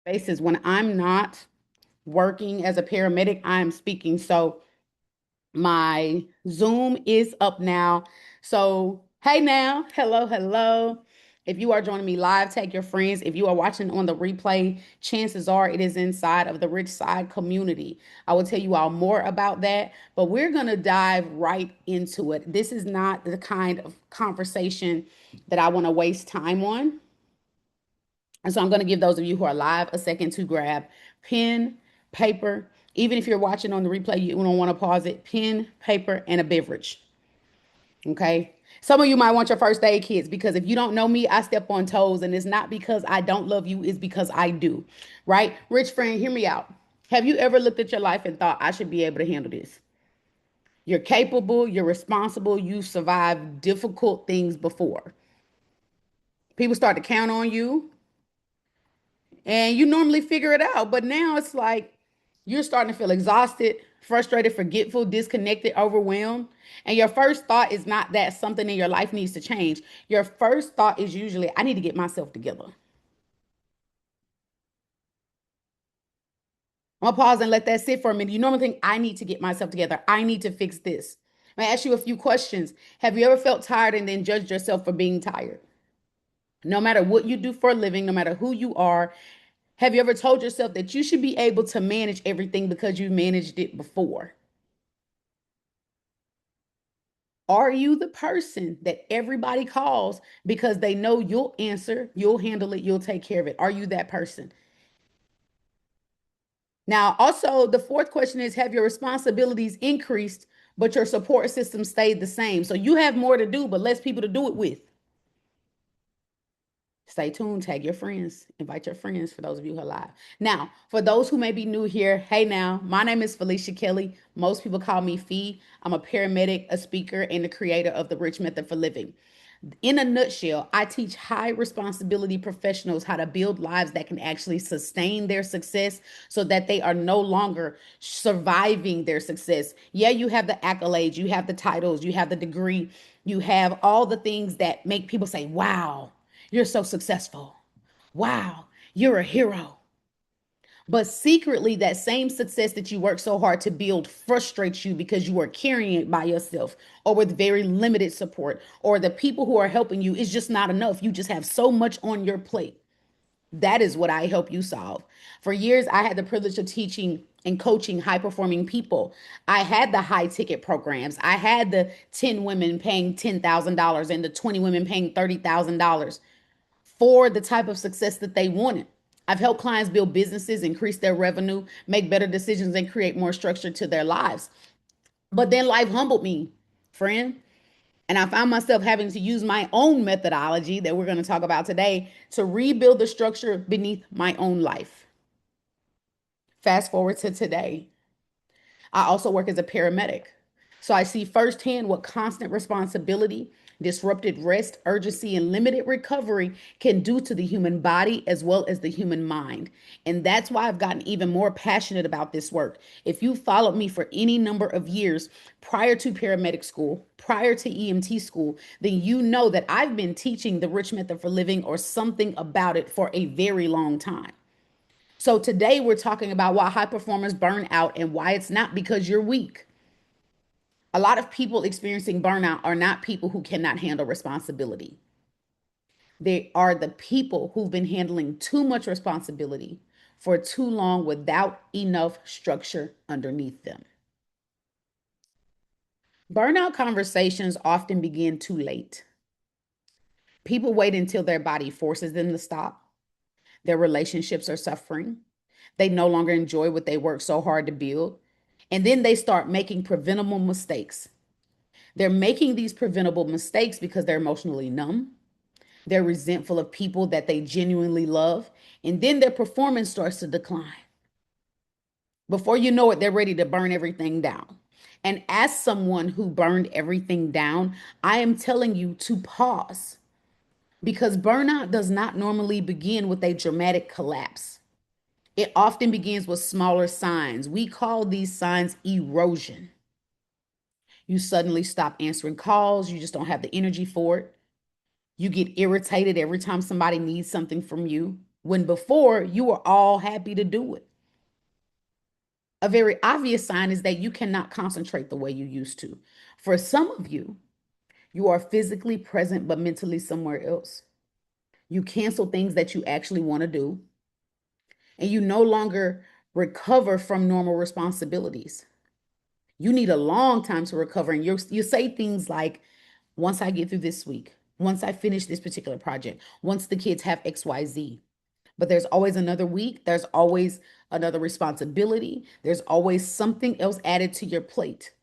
basis. When I'm not working as a paramedic, I'm speaking. So my Zoom is up now. So, hey now, hello, hello. If you are joining me live, tag your friends. If you are watching on the replay, chances are it is inside of the Rich Side community. I will tell you all more about that, but we're going to dive right into it. This is not the kind of conversation that I want to waste time on. And so I'm going to give those of you who are live a second to grab pen, paper. Even if you're watching on the replay, you don't want to pause it. Pen, paper, and a beverage. Okay. Some of you might want your first aid kits because if you don't know me, I step on toes, and it's not because I don't love you, it's because I do. Right? Rich friend, hear me out. Have you ever looked at your life and thought, I should be able to handle this? You're capable, you're responsible, you've survived difficult things before. People start to count on you, and you normally figure it out. But now it's like you're starting to feel exhausted, frustrated, forgetful, disconnected, overwhelmed. And your first thought is not that something in your life needs to change. Your first thought is usually, I need to get myself together. I'm gonna pause and let that sit for a minute. You normally think, I need to get myself together. I need to fix this. I'm gonna ask you a few questions. Have you ever felt tired and then judged yourself for being tired? No matter what you do for a living, no matter who you are, have you ever told yourself that you should be able to manage everything because you managed it before? Are you the person that everybody calls because they know you'll answer, you'll handle it, you'll take care of it? Are you that person? Now, also, the fourth question is, have your responsibilities increased, but your support system stayed the same? So you have more to do, but less people to do it with. Stay tuned, tag your friends, invite your friends for those of you who are live. Now, for those who may be new here, hey now, my name is Felicia Kelly. Most people call me Fee. I'm a paramedic, a speaker, and the creator of the Rich Method for Living. In a nutshell, I teach high responsibility professionals how to build lives that can actually sustain their success so that they are no longer surviving their success. Yeah, you have the accolades, you have the titles, you have the degree, you have all the things that make people say, wow, you're so successful. Wow, you're a hero. But secretly, that same success that you work so hard to build frustrates you because you are carrying it by yourself or with very limited support, or the people who are helping you is just not enough. You just have so much on your plate. That is what I help you solve. For years, I had the privilege of teaching and coaching high performing people. I had the high ticket programs. I had the 10 women paying $10,000 and the 20 women paying $30,000 for the type of success that they wanted. I've helped clients build businesses, increase their revenue, make better decisions, and create more structure to their lives. But then life humbled me, friend. And I found myself having to use my own methodology that we're going to talk about today to rebuild the structure beneath my own life. Fast forward to today. I also work as a paramedic. So I see firsthand what constant responsibility, disrupted rest, urgency, and limited recovery can do to the human body as well as the human mind. And that's why I've gotten even more passionate about this work. If you followed me for any number of years prior to paramedic school, prior to EMT school, then you know that I've been teaching the Rich Method for Living or something about it for a very long time. So today we're talking about why high performers burn out and why it's not because you're weak. A lot of people experiencing burnout are not people who cannot handle responsibility. They are the people who've been handling too much responsibility for too long without enough structure underneath them. Burnout conversations often begin too late. People wait until their body forces them to stop. Their relationships are suffering. They no longer enjoy what they worked so hard to build. And then they start making preventable mistakes. They're making these preventable mistakes because they're emotionally numb. They're resentful of people that they genuinely love. And then their performance starts to decline. Before you know it, they're ready to burn everything down. And as someone who burned everything down, I am telling you to pause because burnout does not normally begin with a dramatic collapse. It often begins with smaller signs. We call these signs erosion. You suddenly stop answering calls, you just don't have the energy for it. You get irritated every time somebody needs something from you. when before you were all happy to do it. A very obvious sign is that you cannot concentrate the way you used to. For some of you, you are physically present but mentally somewhere else. You cancel things that you actually want to do, and you no longer recover from normal responsibilities. You need a long time to recover. And you say things like, once I get through this week, once I finish this particular project, once the kids have XYZ. But there's always another week. There's always another responsibility. There's always something else added to your plate.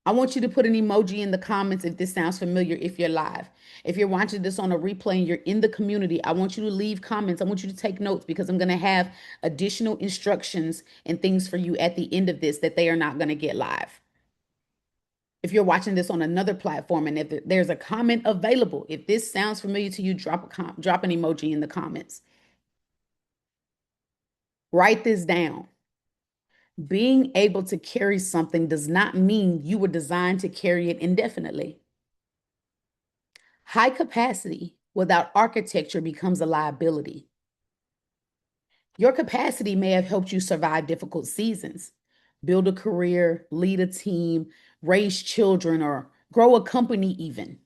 I want you to put an emoji in the comments if this sounds familiar, if you're live. If you're watching this on a replay and you're in the community, I want you to leave comments. I want you to take notes because I'm going to have additional instructions and things for you at the end of this that they are not going to get live. If you're watching this on another platform and if there's a comment available, if this sounds familiar to you, drop an emoji in the comments. Write this down. Being able to carry something does not mean you were designed to carry it indefinitely. High capacity without architecture becomes a liability. Your capacity may have helped you survive difficult seasons, build a career, lead a team, raise children, or grow a company even.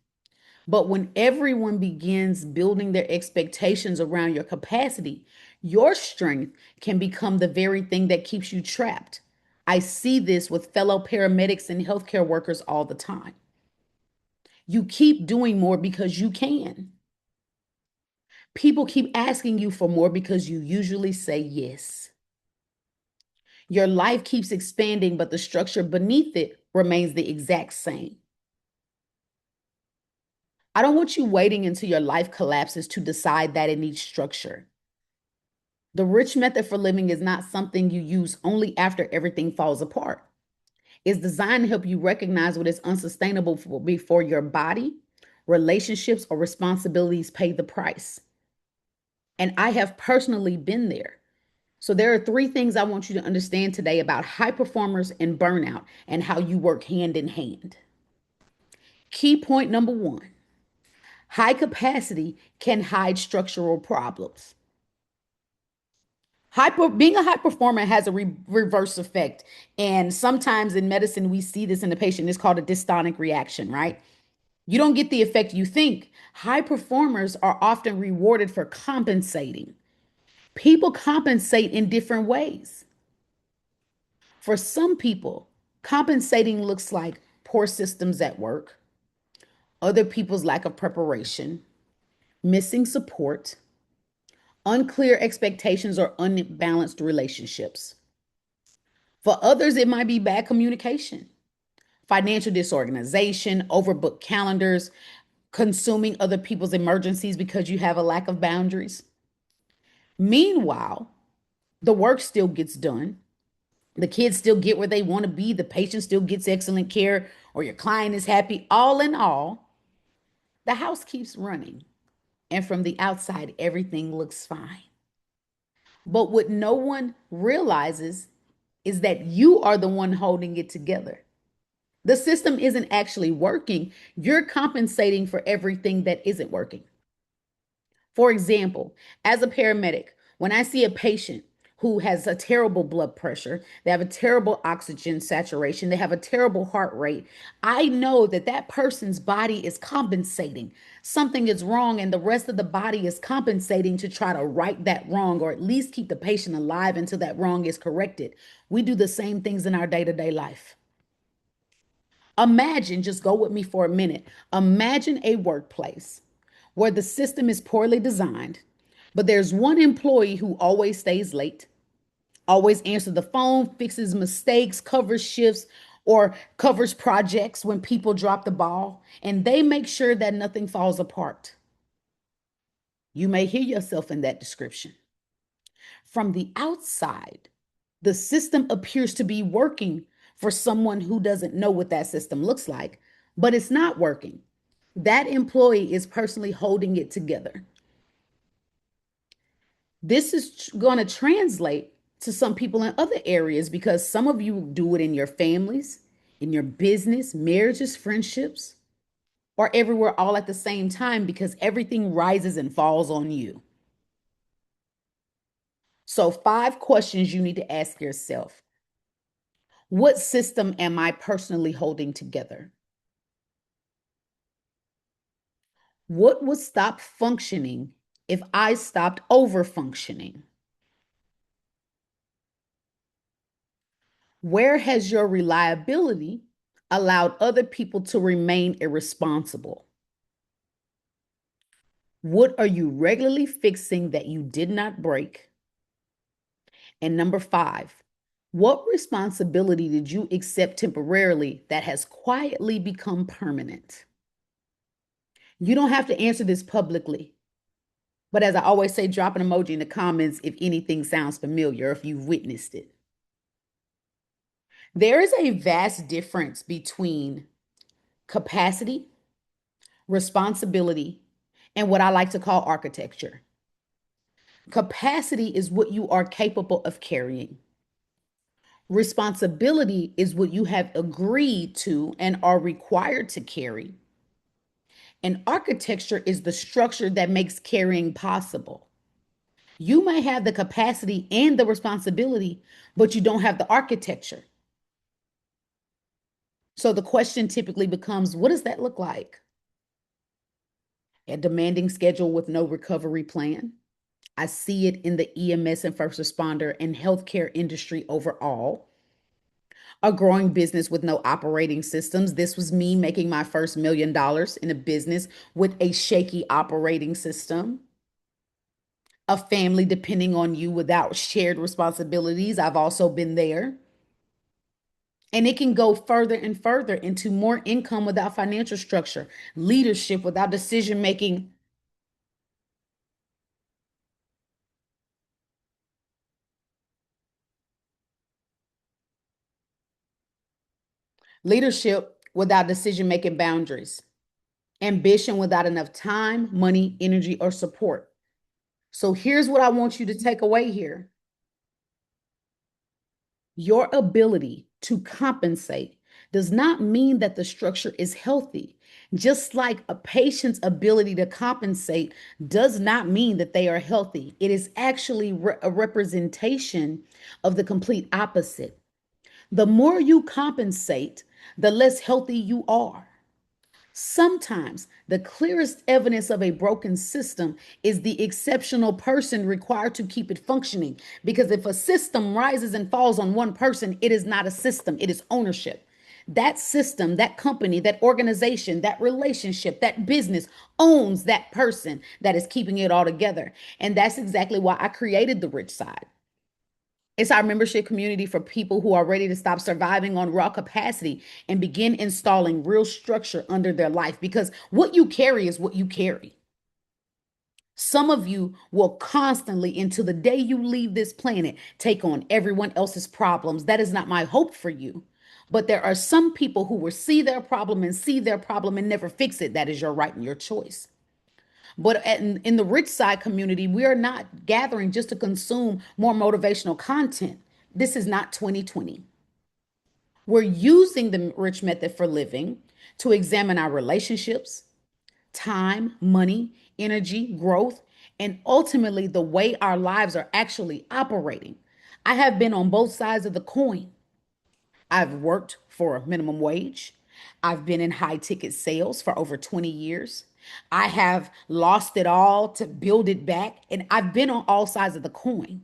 But when everyone begins building their expectations around your capacity, your strength can become the very thing that keeps you trapped. I see this with fellow paramedics and healthcare workers all the time. You keep doing more because you can. People keep asking you for more because you usually say yes. Your life keeps expanding, but the structure beneath it remains the exact same. I don't want you waiting until your life collapses to decide that it needs structure. The rich method for living is not something you use only after everything falls apart. It's designed to help you recognize what is unsustainable before your body, relationships, or responsibilities pay the price. And I have personally been there. So there are three things I want you to understand today about high performers and burnout and how you work hand in hand. Key point number one, high capacity can hide structural problems. Being a high performer has a reverse effect. And sometimes in medicine, we see this in the patient. It's called a dystonic reaction, right? You don't get the effect you think. High performers are often rewarded for compensating. People compensate in different ways. For some people, compensating looks like poor systems at work, other people's lack of preparation, missing support, unclear expectations, or unbalanced relationships. For others, it might be bad communication, financial disorganization, overbooked calendars, consuming other people's emergencies because you have a lack of boundaries. Meanwhile, the work still gets done. The kids still get where they want to be. The patient still gets excellent care, or your client is happy. All in all, the house keeps running. And from the outside, everything looks fine. But what no one realizes is that you are the one holding it together. The system isn't actually working. You're compensating for everything that isn't working. For example, as a paramedic, when I see a patient who has a terrible blood pressure, they have a terrible oxygen saturation, they have a terrible heart rate, I know that that person's body is compensating. Something is wrong, and the rest of the body is compensating to try to right that wrong or at least keep the patient alive until that wrong is corrected. We do the same things in our day to day life. Imagine, just go with me for a minute. Imagine a workplace where the system is poorly designed, but there's one employee who always stays late, always answers the phone, fixes mistakes, covers shifts, or covers projects when people drop the ball, and they make sure that nothing falls apart. You may hear yourself in that description. From the outside, the system appears to be working for someone who doesn't know what that system looks like, but it's not working. That employee is personally holding it together. This is going to translate to some people in other areas because some of you do it in your families, in your business, marriages, friendships, or everywhere all at the same time because everything rises and falls on you. So, 5 questions you need to ask yourself. What system am I personally holding together? What would stop functioning if I stopped over functioning? Where has your reliability allowed other people to remain irresponsible? What are you regularly fixing that you did not break? And number 5, what responsibility did you accept temporarily that has quietly become permanent? You don't have to answer this publicly, but as I always say, drop an emoji in the comments if anything sounds familiar, if you've witnessed it. There is a vast difference between capacity, responsibility, and what I like to call architecture. Capacity is what you are capable of carrying. Responsibility is what you have agreed to and are required to carry. And architecture is the structure that makes carrying possible. You may have the capacity and the responsibility, but you don't have the architecture. So the question typically becomes, what does that look like? A demanding schedule with no recovery plan. I see it in the EMS and first responder and healthcare industry overall. A growing business with no operating systems. This was me making my first $1 million in a business with a shaky operating system. A family depending on you without shared responsibilities. I've also been there. And it can go further and further into more income without financial structure, leadership without decision making, leadership without decision making boundaries, ambition without enough time, money, energy, or support. So here's what I want you to take away here: your ability to compensate does not mean that the structure is healthy. Just like a patient's ability to compensate does not mean that they are healthy. It is actually a representation of the complete opposite. The more you compensate, the less healthy you are. Sometimes the clearest evidence of a broken system is the exceptional person required to keep it functioning. Because if a system rises and falls on one person, it is not a system, it is ownership. That system, that company, that organization, that relationship, that business owns that person that is keeping it all together. And that's exactly why I created the Rich Side. It's our membership community for people who are ready to stop surviving on raw capacity and begin installing real structure under their life, because what you carry is what you carry. Some of you will constantly, until the day you leave this planet, take on everyone else's problems. That is not my hope for you. But there are some people who will see their problem and never fix it. That is your right and your choice. But in the Rich Side community, we are not gathering just to consume more motivational content. This is not 2020. We're using the Rich Method for living to examine our relationships, time, money, energy, growth, and ultimately the way our lives are actually operating. I have been on both sides of the coin. I've worked for a minimum wage. I've been in high ticket sales for over 20 years. I have lost it all to build it back. And I've been on all sides of the coin.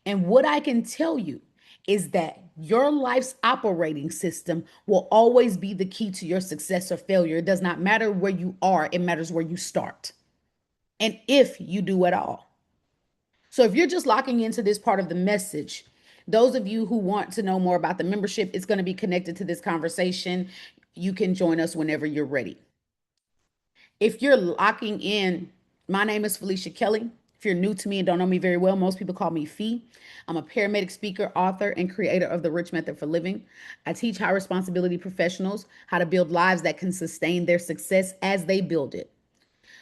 And what I can tell you is that your life's operating system will always be the key to your success or failure. It does not matter where you are, it matters where you start. And if you do at all. So if you're just locking into this part of the message, those of you who want to know more about the membership, it's going to be connected to this conversation. You can join us whenever you're ready. If you're locking in, my name is Felicia Kelly. If you're new to me and don't know me very well, most people call me Fee. I'm a paramedic speaker, author, and creator of the Rich Method for Living. I teach high responsibility professionals how to build lives that can sustain their success as they build it.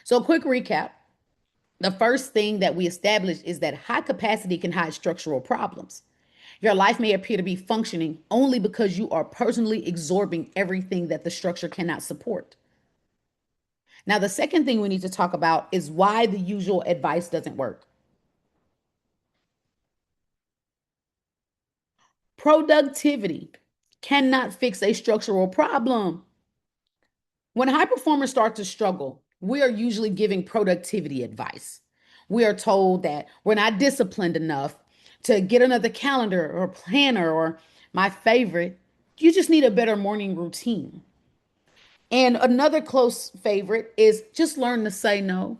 So, a quick recap. The first thing that we established is that high capacity can hide structural problems. Your life may appear to be functioning only because you are personally absorbing everything that the structure cannot support. Now, the second thing we need to talk about is why the usual advice doesn't work. Productivity cannot fix a structural problem. When high performers start to struggle, we are usually giving productivity advice. We are told that we're not disciplined enough to get another calendar or planner, or my favorite, you just need a better morning routine. And another close favorite is just learn to say no.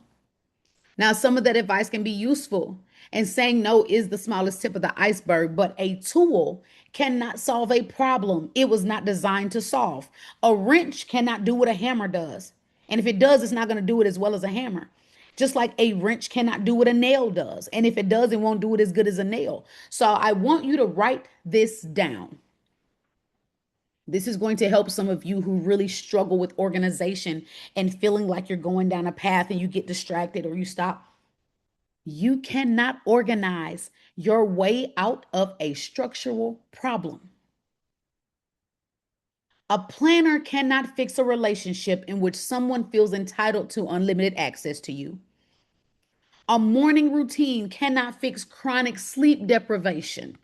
Now, some of that advice can be useful, and saying no is the smallest tip of the iceberg, but a tool cannot solve a problem it was not designed to solve. A wrench cannot do what a hammer does. And if it does, it's not going to do it as well as a hammer. Just like a wrench cannot do what a nail does. And if it does, it won't do it as good as a nail. So I want you to write this down. This is going to help some of you who really struggle with organization and feeling like you're going down a path and you get distracted or you stop. You cannot organize your way out of a structural problem. A planner cannot fix a relationship in which someone feels entitled to unlimited access to you. A morning routine cannot fix chronic sleep deprivation.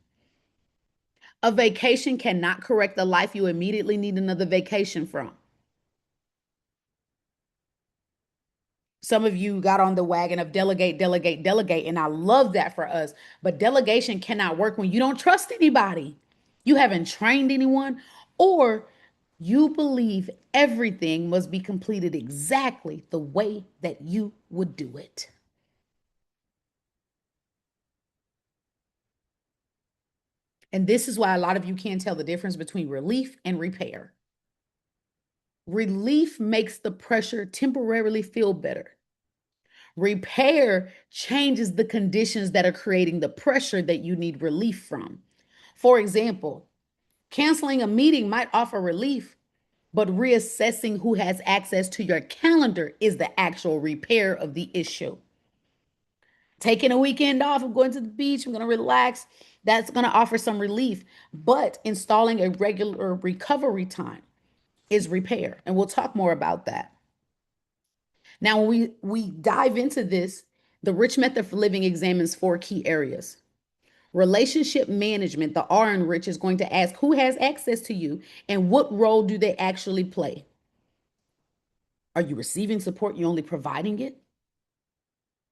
A vacation cannot correct the life you immediately need another vacation from. Some of you got on the wagon of delegate, delegate, delegate, and I love that for us. But delegation cannot work when you don't trust anybody. You haven't trained anyone, or you believe everything must be completed exactly the way that you would do it. And this is why a lot of you can't tell the difference between relief and repair. Relief makes the pressure temporarily feel better. Repair changes the conditions that are creating the pressure that you need relief from. For example, canceling a meeting might offer relief, but reassessing who has access to your calendar is the actual repair of the issue. Taking a weekend off, I'm going to the beach, I'm going to relax. That's going to offer some relief. But installing a regular recovery time is repair. And we'll talk more about that. Now, when we dive into this, the Rich Method for Living examines four key areas. Relationship management, the R in Rich, is going to ask who has access to you and what role do they actually play? Are you receiving support? You only providing it?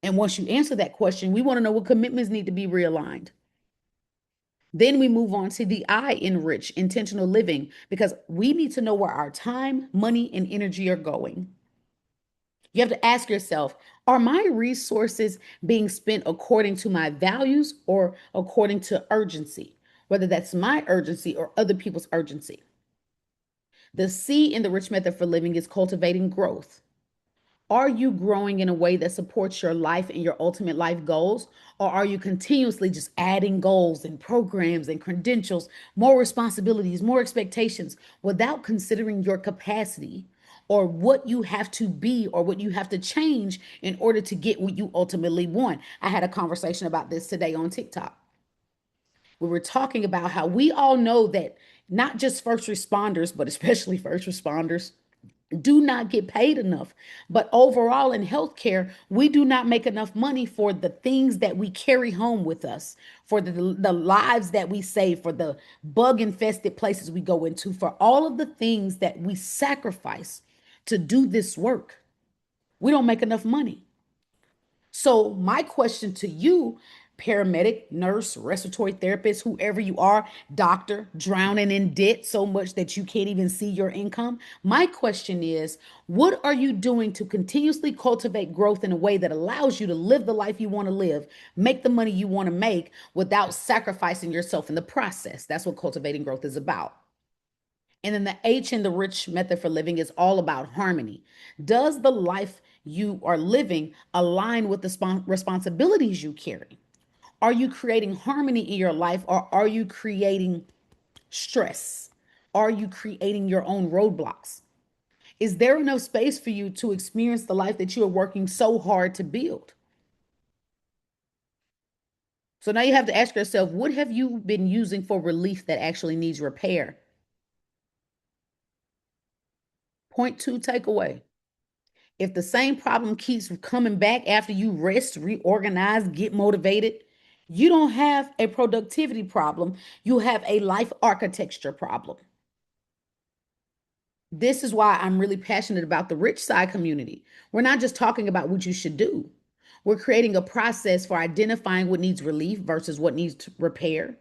And once you answer that question, we want to know what commitments need to be realigned. Then we move on to the I in Rich, intentional living, because we need to know where our time, money, and energy are going. You have to ask yourself, are my resources being spent according to my values or according to urgency? Whether that's my urgency or other people's urgency. The C in the Rich Method for Living is cultivating growth. Are you growing in a way that supports your life and your ultimate life goals? Or are you continuously just adding goals and programs and credentials, more responsibilities, more expectations without considering your capacity or what you have to be or what you have to change in order to get what you ultimately want? I had a conversation about this today on TikTok. We were talking about how we all know that not just first responders, but especially first responders do not get paid enough. But overall in healthcare, we do not make enough money for the things that we carry home with us, for the lives that we save, for the bug infested places we go into, for all of the things that we sacrifice to do this work. We don't make enough money. So, my question to you, paramedic, nurse, respiratory therapist, whoever you are, doctor, drowning in debt so much that you can't even see your income. My question is, what are you doing to continuously cultivate growth in a way that allows you to live the life you want to live, make the money you want to make without sacrificing yourself in the process? That's what cultivating growth is about. And then the H in the Rich Method for Living is all about harmony. Does the life you are living align with the responsibilities you carry? Are you creating harmony in your life, or are you creating stress? Are you creating your own roadblocks? Is there enough space for you to experience the life that you are working so hard to build? So now you have to ask yourself, what have you been using for relief that actually needs repair? Point two, takeaway. If the same problem keeps coming back after you rest, reorganize, get motivated, You don't have a productivity problem, you have a life architecture problem. This is why I'm really passionate about the rich side community. We're not just talking about what you should do. We're creating a process for identifying what needs relief versus what needs to repair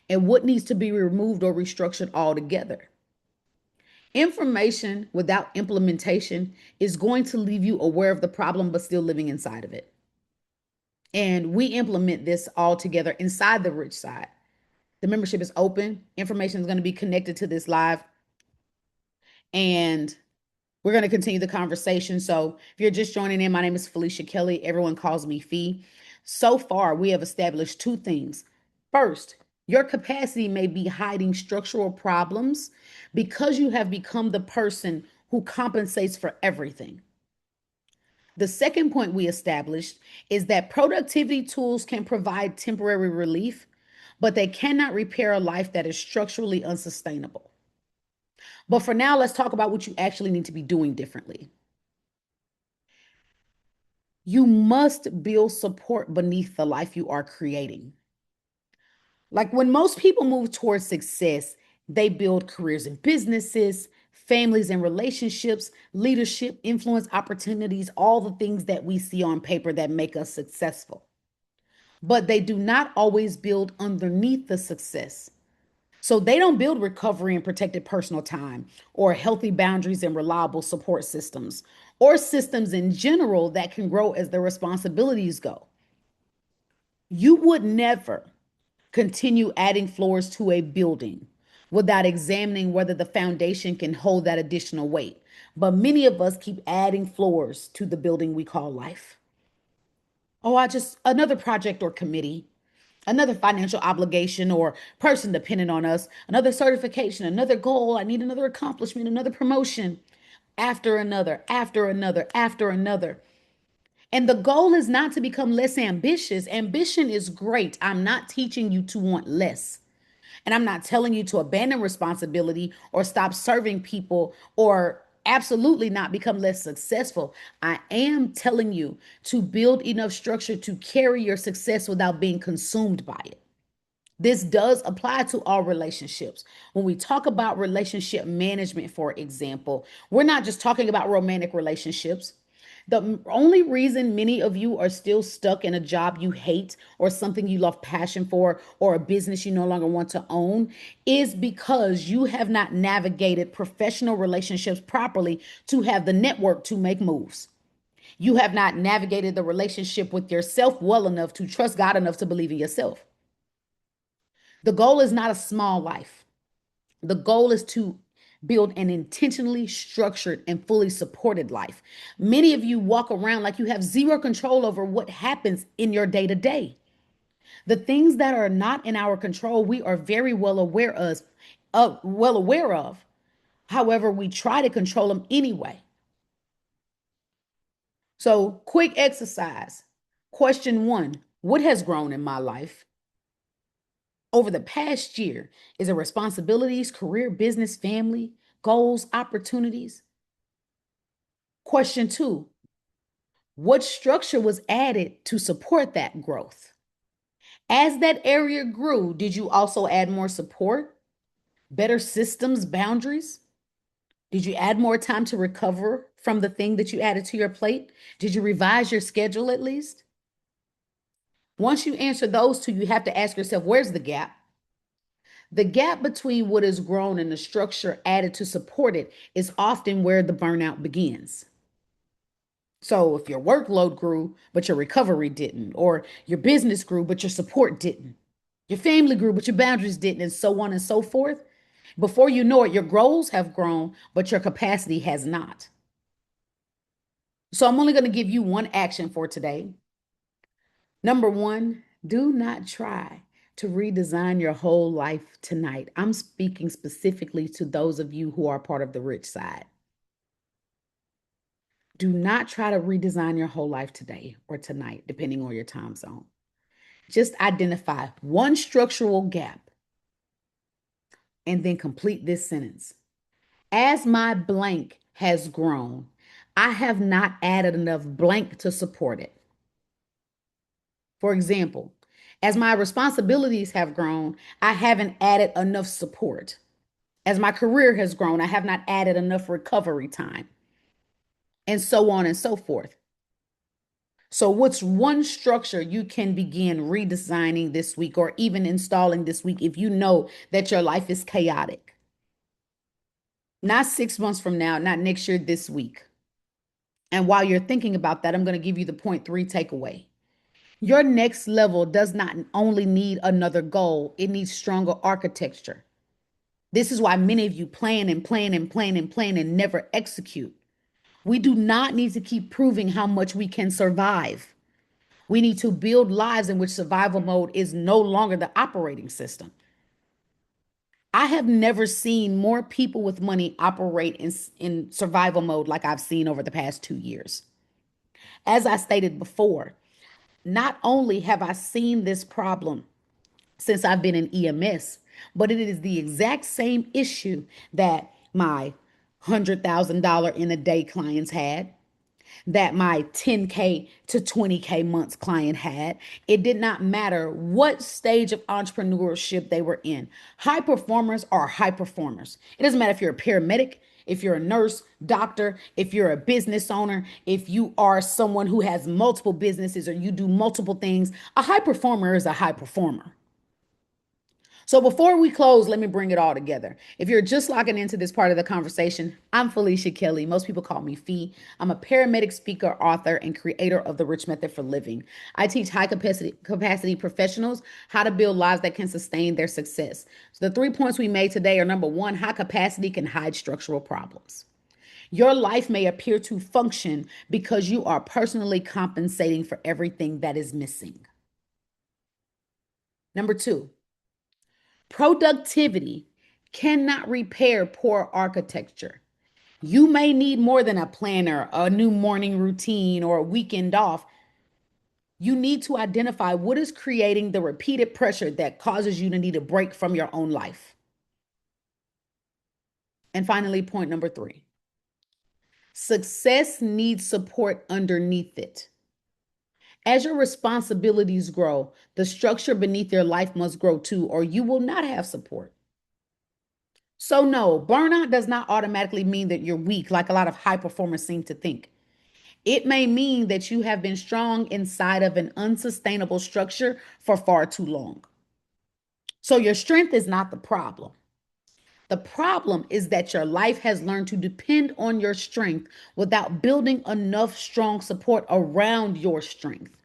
and what needs to be removed or restructured altogether. Information without implementation is going to leave you aware of the problem but still living inside of it. And we implement this all together inside the rich side. The membership is open. Information is going to be connected to this live. And we're going to continue the conversation. So if you're just joining in, my name is Felicia Kelly. Everyone calls me Fee. So far, we have established two things. First, your capacity may be hiding structural problems because you have become the person who compensates for everything. The second point we established is that productivity tools can provide temporary relief, but they cannot repair a life that is structurally unsustainable. But for now, let's talk about what you actually need to be doing differently. You must build support beneath the life you are creating. Like when most people move towards success, they build careers and businesses, families and relationships, leadership, influence, opportunities, all the things that we see on paper that make us successful. But they do not always build underneath the success. So they don't build recovery and protected personal time or healthy boundaries and reliable support systems or systems in general that can grow as their responsibilities go. You would never continue adding floors to a building without examining whether the foundation can hold that additional weight. But many of us keep adding floors to the building we call life. Oh, I just, another project or committee, another financial obligation or person dependent on us, another certification, another goal. I need another accomplishment, another promotion, after another, after another, after another. And the goal is not to become less ambitious. Ambition is great. I'm not teaching you to want less. And I'm not telling you to abandon responsibility or stop serving people or absolutely not become less successful. I am telling you to build enough structure to carry your success without being consumed by it. This does apply to all relationships. When we talk about relationship management, for example, we're not just talking about romantic relationships. The only reason many of you are still stuck in a job you hate or something you love passion for or a business you no longer want to own is because you have not navigated professional relationships properly to have the network to make moves. You have not navigated the relationship with yourself well enough to trust God enough to believe in yourself. The goal is not a small life. The goal is to build an intentionally structured and fully supported life. Many of you walk around like you have zero control over what happens in your day to day. The things that are not in our control, we are very well aware of. However, we try to control them anyway. So, quick exercise. Question one: what has grown in my life over the past year? Is it responsibilities, career, business, family, goals, opportunities? Question two: what structure was added to support that growth? As that area grew, did you also add more support, better systems, boundaries? Did you add more time to recover from the thing that you added to your plate? Did you revise your schedule at least? Once you answer those two, you have to ask yourself, where's the gap? The gap between what is grown and the structure added to support it is often where the burnout begins. So if your workload grew, but your recovery didn't, or your business grew, but your support didn't, your family grew, but your boundaries didn't, and so on and so forth, before you know it, your goals have grown, but your capacity has not. So I'm only going to give you one action for today. Number one, do not try to redesign your whole life tonight. I'm speaking specifically to those of you who are part of the rich side. Do not try to redesign your whole life today or tonight, depending on your time zone. Just identify one structural gap and then complete this sentence. As my blank has grown, I have not added enough blank to support it. For example, As my responsibilities have grown, I haven't added enough support. As my career has grown, I have not added enough recovery time, and so on and so forth. So, what's one structure you can begin redesigning this week or even installing this week if you know that your life is chaotic? Not 6 months from now, not next year, this week. And while you're thinking about that, I'm going to give you the point three takeaway. Your next level does not only need another goal, it needs stronger architecture. This is why many of you plan and plan and plan and plan and never execute. We do not need to keep proving how much we can survive. We need to build lives in which survival mode is no longer the operating system. I have never seen more people with money operate in survival mode like I've seen over the past 2 years. As I stated before, not only have I seen this problem since I've been in EMS, but it is the exact same issue that my $100,000 in a day clients had, that my 10K to 20K months client had. It did not matter what stage of entrepreneurship they were in. High performers are high performers. It doesn't matter if you're a paramedic, if you're a nurse, doctor, if you're a business owner, if you are someone who has multiple businesses or you do multiple things. A high performer is a high performer. So before we close, let me bring it all together. If you're just logging into this part of the conversation, I'm Felicia Kelly. Most people call me Fee. I'm a paramedic, speaker, author, and creator of the Rich Method for Living. I teach high capacity professionals how to build lives that can sustain their success. So the 3 points we made today are: number one, high capacity can hide structural problems. Your life may appear to function because you are personally compensating for everything that is missing. Number two, productivity cannot repair poor architecture. You may need more than a planner, a new morning routine, or a weekend off. You need to identify what is creating the repeated pressure that causes you to need a break from your own life. And finally, point number three, success needs support underneath it. As your responsibilities grow, the structure beneath your life must grow too, or you will not have support. So, no, burnout does not automatically mean that you're weak, like a lot of high performers seem to think. It may mean that you have been strong inside of an unsustainable structure for far too long. So, your strength is not the problem. The problem is that your life has learned to depend on your strength without building enough strong support around your strength.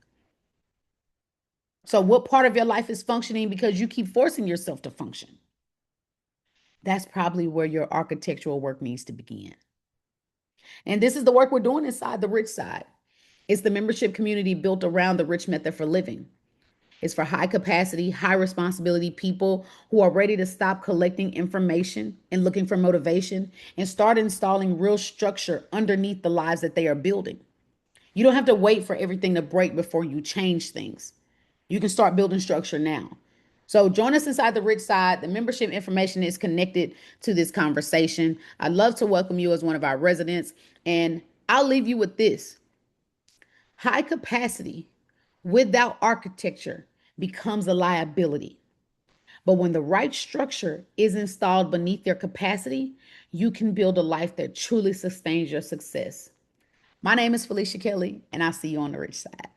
So, what part of your life is functioning because you keep forcing yourself to function? That's probably where your architectural work needs to begin. And this is the work we're doing inside the Rich Side. It's the membership community built around the Rich Method for Living. It's for high capacity, high responsibility people who are ready to stop collecting information and looking for motivation and start installing real structure underneath the lives that they are building. You don't have to wait for everything to break before you change things. You can start building structure now. So join us inside the Rich Side. The membership information is connected to this conversation. I'd love to welcome you as one of our residents. And I'll leave you with this: high capacity without architecture becomes a liability. But when the right structure is installed beneath your capacity, you can build a life that truly sustains your success. My name is Felicia Kelly, and I'll see you on the Rich Side.